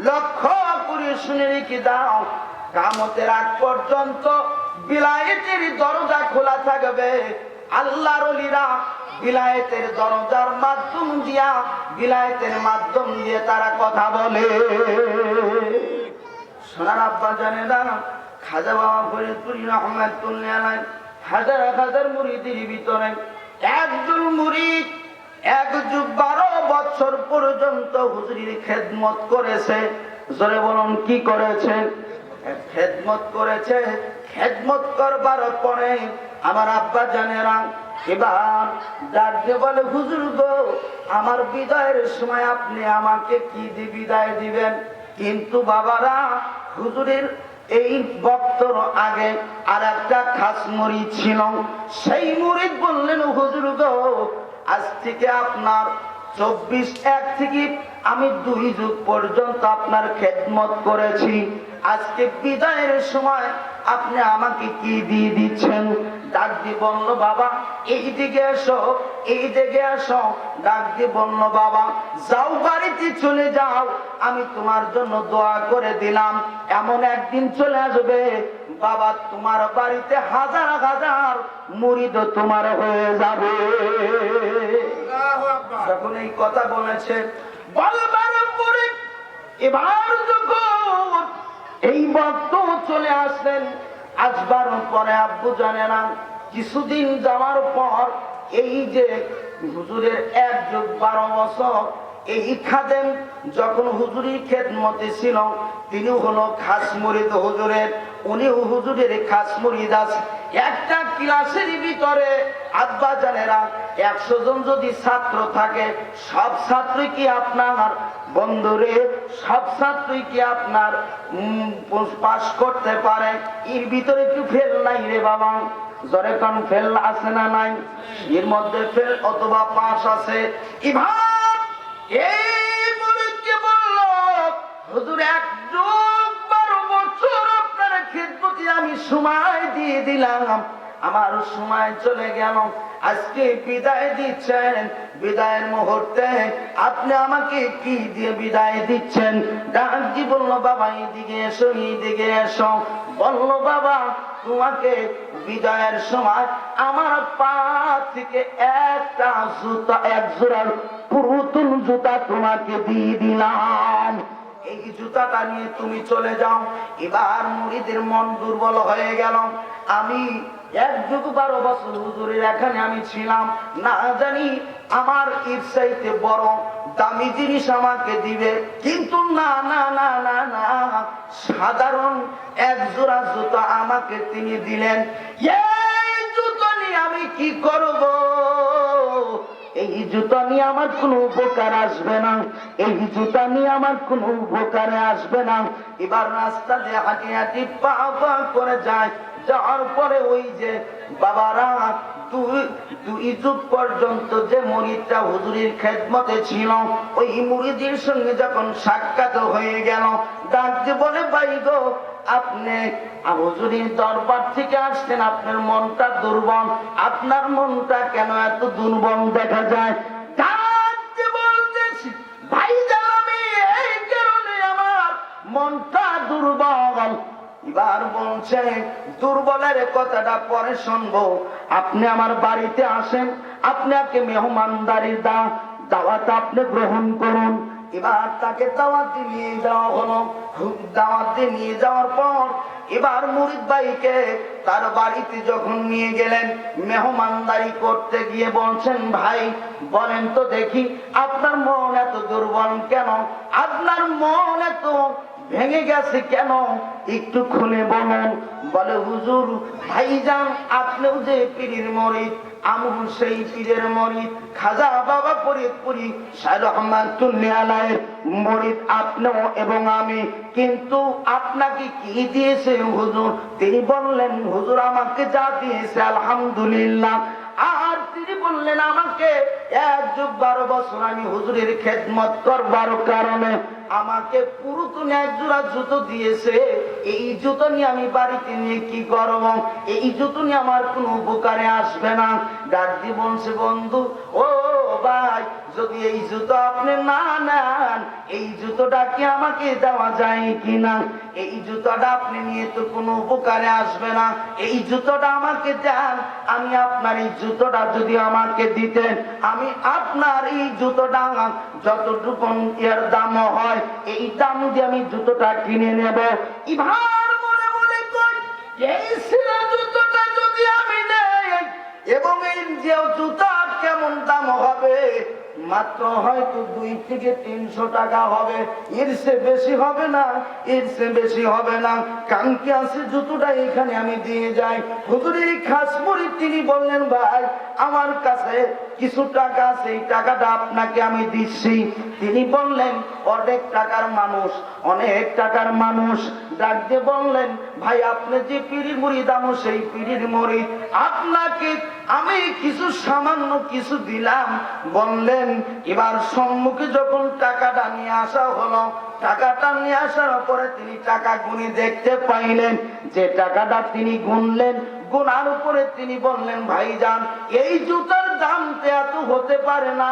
লক্ষ্য করে শুনে রেখে দাও, কিয়ামতের আগ পর্যন্ত বিলায়েতের দরজা খোলা থাকবে। আল্লাহর ওলিরা বিলায়েতের দরজার মাধ্যম দিয়ে তারা কথা বলে। সোনার আব্বা জানে না, খাজা বাবা ফরিদপুরি রহমাতুল্লাহ আলাইহি হাজার হাজার মুরিদের ভিতরে একজন মুরিদ 1 যুগ 12 বছর পর্যন্ত হুজুরির খেদমত করেছে। জোরে বলুন, কি করেছে? খেদমত করেছে। খেদমত করবার পরে আমার আব্বা জানেরা এবার ডাকতে বলে, হুজুর গো, আমার বিদায়ের সময় আপনি আমাকে কি দিয়ে বিদায় দিবেন? কিন্তু বাবারা, হুজুরের এই বক্তর আগে আর একটা খাস মুরিদ ছিল। সেই মুরিদ বললেন, হুজুর গো, আজ থেকে আপনার 24-1 থেকে আমি 2 যুগ পর্যন্ত আপনার খেদমত করেছি। আজকে বিদায়ের সময় আপনি আমাকে কি দিয়ে দিচ্ছেন? ডাক দিয়ে বলল, বাবা এই দিকে এসো, এই দিকে এসো। ডাক দিয়ে বলল, বাবা যাও, বাড়িতে চলে যাও, আমি তোমার জন্য দোয়া করে দিলাম। এমন একদিন চলে আসবে বাবা, তোমার বাড়িতে হাজার হাজার মুরিদ তোমার হয়ে যাবে। যখন এই কথা বলেছে, বলবার পরে এবার যখন এই ভক্ত চলে আসলেন, আসবার পরে আব্বু জানে না, কিছুদিন যাওয়ার পর এই যে হুজুরের 1 যুগ 12 বছর এই খাদেম যখন হুজুরির খেদমতে ছিল, তিনি হলো খাস মুরিদ হুজুরের। উনি হুজুরের খাস মুরিদ আছে। একটা ক্লাসের ভিতরে আব্বা জানেরা 100 জন যদি ছাত্র থাকে, সব ছাত্রই কি আপনার বন্ধুরে, সব ছাত্রই কি আপনার পাস করতে পারে? এর ভিতরে কি ফেল নাই রে বাবা? জরে কোন ফেল আছে না নাই? এর মধ্যে ফেল অথবা পাস আছে। এবার এই মুরিদকে বলল, হুজুর 1 যুগ 12 বছর আপনার খেদমতে আমি সময় দিয়ে দিলাম, আমার সময় চলে গেল। আজকে বিদায় দিচ্ছেন, বিদায়ের মুহূর্তে আপনি আমাকে কি দিয়ে বিদায় দিচ্ছেন? ডাক দিয়ে বলল, বাবা এইদিকে এসো, এইদিকে এসো। বলল, বাবা তোমাকে বিদায়ের সময় আমার পা থেকে একটা জুতা, 1 জোড়া পুরাতন জুতা তোমাকে দিয়ে দিলাম। এই জুতাটা নিয়ে তুমি চলে যাও। এবার মুরিদের মন দুর্বল হয়ে গেল। আমি 1 যুগ 12 বছর হুজুরের এখানে আমি ছিলাম, না জানি আমার এর চাইতে বড় দামি জিনিস আমাকে দিবে। কিন্তু না না না না না, সাধারণ 1 জোড়া জুতা আমাকে তিনি দিলেন। এই জুতা নিয়ে আমি কি করব? এই জুতা নিয়ে আমার কোনো উপকার আসবে না, এই জুতা নিয়ে আমার কোনো উপকারে আসবে না। এবার রাস্তা দিয়ে হাঁটি হাঁটি পা পা করে যায়। যাওয়ার পরে ওই যে বাবারা 2 যুগ পর্যন্ত যে মুরিদটা হুজুরের খেদমতে ছিল, ওই মুরিদের সঙ্গে যখন সাক্ষাৎ হয়ে গেল, ডাকতে বলে, ভাই গো, আপনি হুজুরের দরবার থেকে আসছেন, আপনার মনটা দুর্বল, আপনার মনটা কেন এত দুর্বল দেখা যায়? ডাকতে বলতেছি, ভাই জানি এই কারণে আমার মনটা দুর্বল। এবার বলছে, দুর্বলের কথাটা পরে শুনবো। আপনি আমার বাড়িতে আসেন, আপনাকে মেহমানদারির দাওয়াত আপনি গ্রহণ করুন। এবার তাকে দাওয়াতে নিয়ে যাওয়া হলো। দাওয়াতে নিয়ে যাওয়ার পর এবার মুরিদ ভাইকে তার বাড়িতে যখন নিয়ে গেলেন, মেহমানদারি করতে গিয়ে বলছেন, ভাই বলেন তো দেখি, আপনার মন এত দুর্বল কেন? আপনার মন এত ভেঙে গেছে কেন? একটু খুলে বলুন। বলে, হুজুর ভাইজান, আপনিও যে পীরের মুরিদ, আমিও সেই পীরের মুরিদ, খাজা বাবা ফরিদপুরি শাহ রহমাতুল্লাহ আলাইহি মুরিদ আপনিও এবং আমি। কিন্তু আপনাকে কি দিয়েছে হুজুর? তিনি বললেন, হুজুর আমাকে যা দিয়েছে আলহামদুলিল্লাহ। আর তিনি বললেন, আমাকে 1 যুগ 12 বছর আমি হুজুরের খেদমত করবার কারণে আমাকে পুরাতন 1 জোড়া জুতো দিয়েছে। এই জুতো নিয়ে আমি বাড়িতে নিয়ে কি করব? এই জুতো নিয়ে আমার কোনো উপকারে আসবে না। ডাক দিয়ে বলছে, বন্ধু, ও ভাই, যদি এই জুতো আপনি না নেন, এই জুতোটা কি আমাকে দেওয়া যায় কিনা? এই জুতোটা আপনি নিয়ে তো কোনো উপকারে আসবে না, এই জুতোটা আমাকে দেন। আমি আপনার এই জুতোটা যদি আমাকে দিতেন, আমি আপনার এই জুতোটা যতটুকু এর দাম হয় এই দাম দিয়ে আমি জুতোটা কিনে নেব। এবার মনে মনে কই, এই ছেলে জুতোটা যদি আমি নেই, এবং এই যে জুতা কেমন দাম হবে, মাত্র হয়তো 2 থেকে 300 টাকা হবে, এর চেয়ে বেশি হবে না, এর চেয়ে বেশি হবে না। কানকে আছে জুতোটা এখানে আমি দিয়ে যাই। হুজুরের খাস মুরিদ তিনি বললেন, ভাই আমার কাছে কিছু টাকা আছে, এই টাকাটা আপনাকে আমি দিচ্ছি। তিনি বললেন, অনেক টাকার মানুষ, অনেক টাকার মানুষ। ডাক দিয়ে বললেন, ভাই আপনি যে পীরের মুরিদ, আমি সেই পীরের মুরিদ, আপনাকে আমি কিছু সামান্য কিছু দিলাম। বললেন, এবার সম্মুখে যখন টাকাটা নিয়ে আসা হলো, টাকাটা নিয়ে আসার পরে তিনি টাকা গুনে দেখতে পাইলেন, যে টাকাটা তিনি গুনলেন, গুনার উপরে তিনি বললেন, ভাইজান এই জুতার দাম এত হতে পারে না,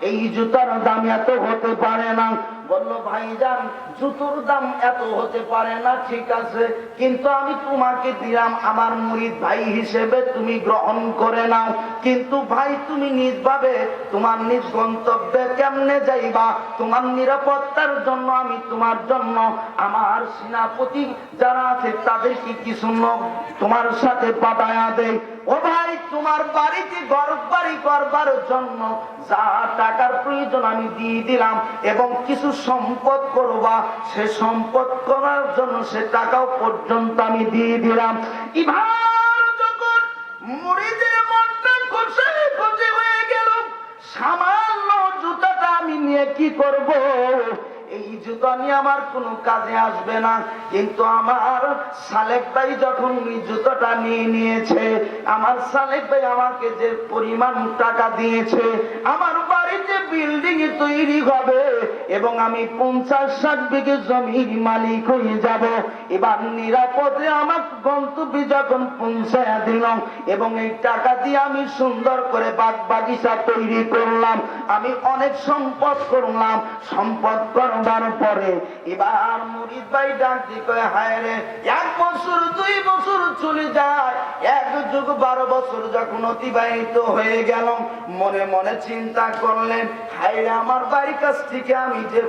এই জুতার দাম এত হতে পারে না। বলল, ভাইজান জুতোর দাম এত হতে পারে না, ঠিক আছে, কিন্তু আমি তোমাকে দিলাম আমার মুরিদ ভাই হিসেবে, তুমি গ্রহণ করে নাও। কিন্তু ভাই তুমি নিজভাবে তোমার নিজ গন্তব্যে কেমনে যাইবা, তোমার নিরাপত্তার জন্য আমি তোমার জন্য আমার সেনাপতি যারা আছে তাদেরকে কিছু লোক তোমার সাথে পাঠায়া দেই। ও ভাই, তোমার বাড়িতে ঘর বাড়ি করবার জন্য যা টাকার প্রয়োজন আমি দিয়ে দিলাম, এবং কিছু সম্পদ করবা, সে সম্পদ করার জন্য সে টাকাও পর্যন্ত আমি দিয়ে দিলাম। এবার যখন মুরিদের মনটা খুশি খুশি হয়ে গেল, সামান্য জুতাটা আমি নিয়ে কি করব, এই জুতা নিয়ে আমার কোনো কাজে আসবে না, কিন্তু আমার সালেক ভাই যখন এই জুতাটা নিয়ে নিয়েছে, আমার সালেক ভাই আমাকে যে পরিমাণ টাকা দিয়েছে, আমার বাড়িতে বিল্ডিং তৈরি হবে এবং আমি 50-60 বিঘে জমির মালিক হয়ে যাব। এবার নিরাপদে আমার গন্তব্যে যখন পৌঁছায়া দিলাম, এবং এই টাকা দিয়ে আমি সুন্দর করে বাগ বাগিচা তৈরি করলাম, আমি অনেক সম্পদ করলাম। সম্পদ করবার পরে এবার মুরিদ ভাই ডাক দিয়ে কয়, হায় রে, 1 বছর 2 বছর চলে যায়, 1 যুগ 12 বছর যখন অতিবাহিত হয়ে গেল, মনে মনে চিন্তা করলেন, হায় রে, আমার বাড়ির কাছ থেকে আমি যে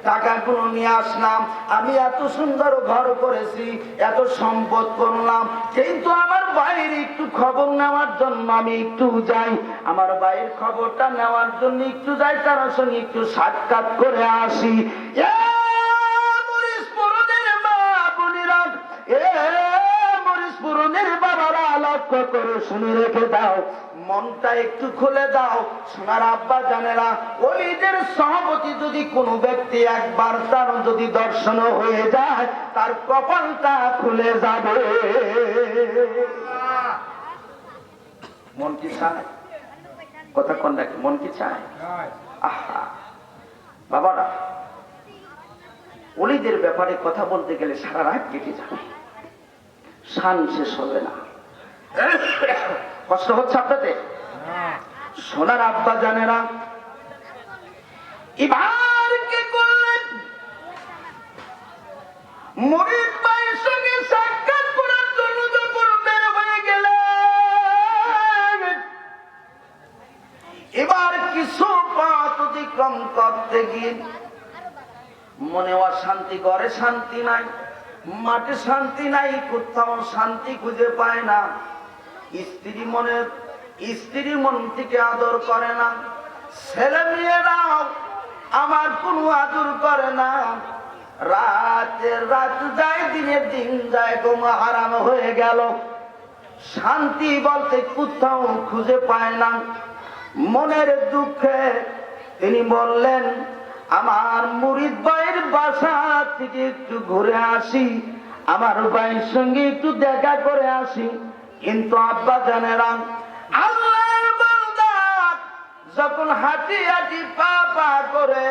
টাকাগুলো নিয়ে আসলাম, আমি এত সুন্দর ঘর করেছি, এত সম্পদ করলাম, কিন্তু আমার ভাইয়ের একটু খবর নেওয়ার জন্য আমি একটু যাই, আমার ভাইয়ের খবরটা নেওয়ার জন্য একটু যাই, তার সঙ্গে একটু সাক্ষাৎ করে আসি। বাবারা লক্ষ্য করে শুনে রেখে দাও, মনটা একটু খুলে দাও, সোনার আব্বা জানেরা, ওইদের সহমতি যদি কোনো ব্যক্তি একবার তার যদি দর্শন হয়ে যায়, তার কপালটা খুলে যাবে। মন কি চায়? কথা কোন নাকি? মন কি চায়? আহা বাবারা, ওলিদের ব্যাপারে কথা বলতে গেলে সারা রাত কেটে যাবে, শান শেষ হবে না। কষ্ট হচ্ছে আপনাদের? সোনার আব্বা জানেরা, এবার কি করলেন? মুরিদ ভাইয়ের সঙ্গে সাক্ষাৎ করার জন্য যখন বের হয়ে গেলেন, এবার কিছু পথ অতিক্রম করতে গিয়ে মনে অশান্তি, ঘরে শান্তি নাই, মাঠে শান্তি নাই, কোথাও শান্তি খুঁজে পায় না। স্ত্রী মন থেকে আদর করে না, ছেলে মেয়েরাও আমার কোনো আদর করে না, রাতের রাত যায়, দিনের দিন যায়, ঘুম হারাম হয়ে গেল, শান্তি বলতে কোথাও খুঁজে পায় না। মনের দুঃখে তিনি বললেন, আমার মুরিদ ভাইয়ের বাসা থেকে একটু ঘুরে আসি, আমার ভাইয়ের সঙ্গে একটু দেখা করে আসি। কিন্তু আব্বা জানেরা, আল্লাহর বান্দা যখন হাঁটি হাঁটি পা পা করে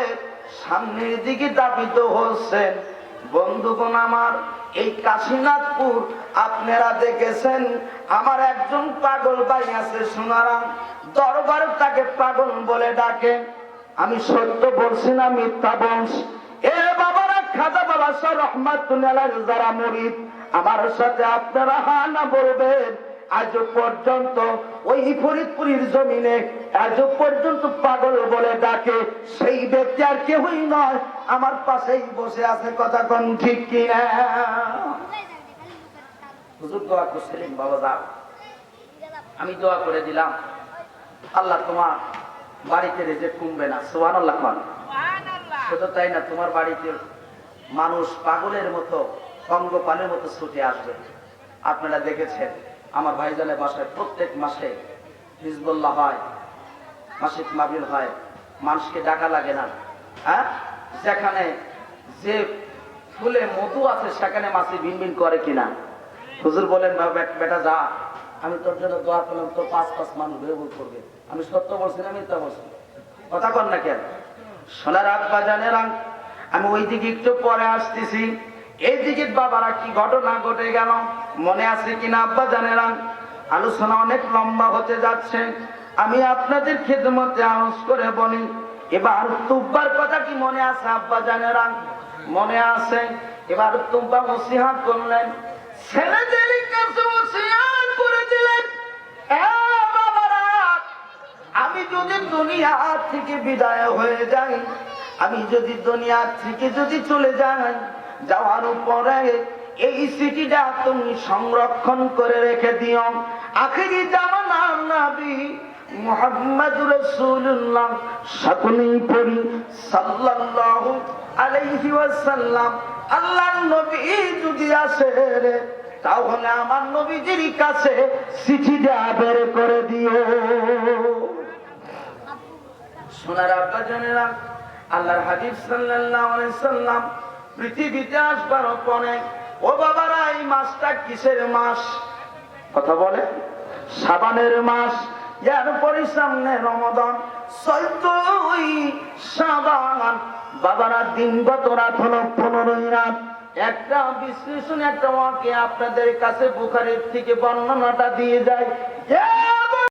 সামনের দিকে ধাবিত হচ্ছেন, বন্ধুগণ আমার, এই কাশীনাথপুর আপনারা দেখেছেন, আমার একজন পাগল ভাই আছে সোনারাম, দরবারে তাকে পাগল বলে ডাকে। আমি সত্য বলছি না মিথ্যা বলছি? এ বাবারা, খাজা বাবা শাহ রহমাতুল্লাহ যারা মুরিদ, আমার সাথে আপনারা হা না বলবেন। আজ পর্যন্ত ওই ফরিদপুরের জমিনে আজ পর্যন্ত পাগল বলে ডাকে সেই ব্যক্তি আর কেউই নয়, আমার পাশেই বসে আছে। কথা কোন ঠিক কিনা? হুজুর দোয়া করছিলেন, বাবা যাও, আমি দোয়া করে দিলাম, আল্লাহ তোমার বাড়িতে রেজেক কমবে না। সুবহানাল্লাহ। শুধু তাই না, তোমার বাড়িতে মানুষ পাগলের মতো পঙ্গপালের মতো ছুটে আসবে। আপনারা দেখেছেন আমার ভাইজানের বাসায় প্রত্যেক মাসে হিজবুল্লাহ হয়, মাসিক মাহফিল হয়, মানুষকে ডাকা লাগে না। হ্যাঁ, যেখানে যে ফুলে মধু আছে সেখানে মাছি ভিনভিন করে কিনা? হুজুর বলেন বেটা যা, আমি তোর জন্য দোয়া করলাম, তোর 5 মানুষ বেবুল করবে। আমি সত্য বলছি না মিথ্যা বলছি? কথা কর না কেন? সোনার আব্বা জানেরা, আমি ওই দিকে একটু পরে আসতেছি। এই দিকে বাবারা কি ঘটনা ঘটে গেল মনে আছে কিনা আব্বা জানেরা? আলোচনা অনেক লম্বা হতে যাচ্ছে, আমি আপনাদের খেদমতে আওয়াজ করে বলি। এবার তুব্বার কথা কি মনে আছে আব্বা জানেরা? মনে আছে। এবার তুব্বা নসিহত করলেন, ছেলেদের কাছে নসিহত করে দিলেন, আমি যদি দুনিয়া থেকে বিদায় হয়ে যাই, আমি যদি দুনিয়া থেকে যদি চলে যাই, যাওয়ার পরে এই সিটিটা তুমি সংরক্ষণ করে রেখে দিও। আখিরি জামানার নবী মুহাম্মদুর রাসূলুল্লাহ সকলেই পড়ি সাল্লাল্লাহু আলাইহি ওয়াসাল্লাম, আল্লাহর নবী যদি আসে রে, তাহলে আমার নবীজির কাছে চিঠিটা বের করে দিও। সোনার আব্বা জানেরা, আল্লাহর হাবিব সাল্লাল্লাহু আলাইহি সাল্লাম পৃথিবীতে আসবার পরে, ও বাবারা, এই মাসটা কিসের মাস? কথা বলে, শাবানের মাস। এরপরে সামনে রমাদান, 14ই শাবান। বাবারা, দিনগত রাত হলো 15 রাত। একটা বিশ্লেষণ, একটা ওয়াকিয়া আপনাদের কাছে বুখারীর থেকে বর্ণনাটা দিয়ে যায়।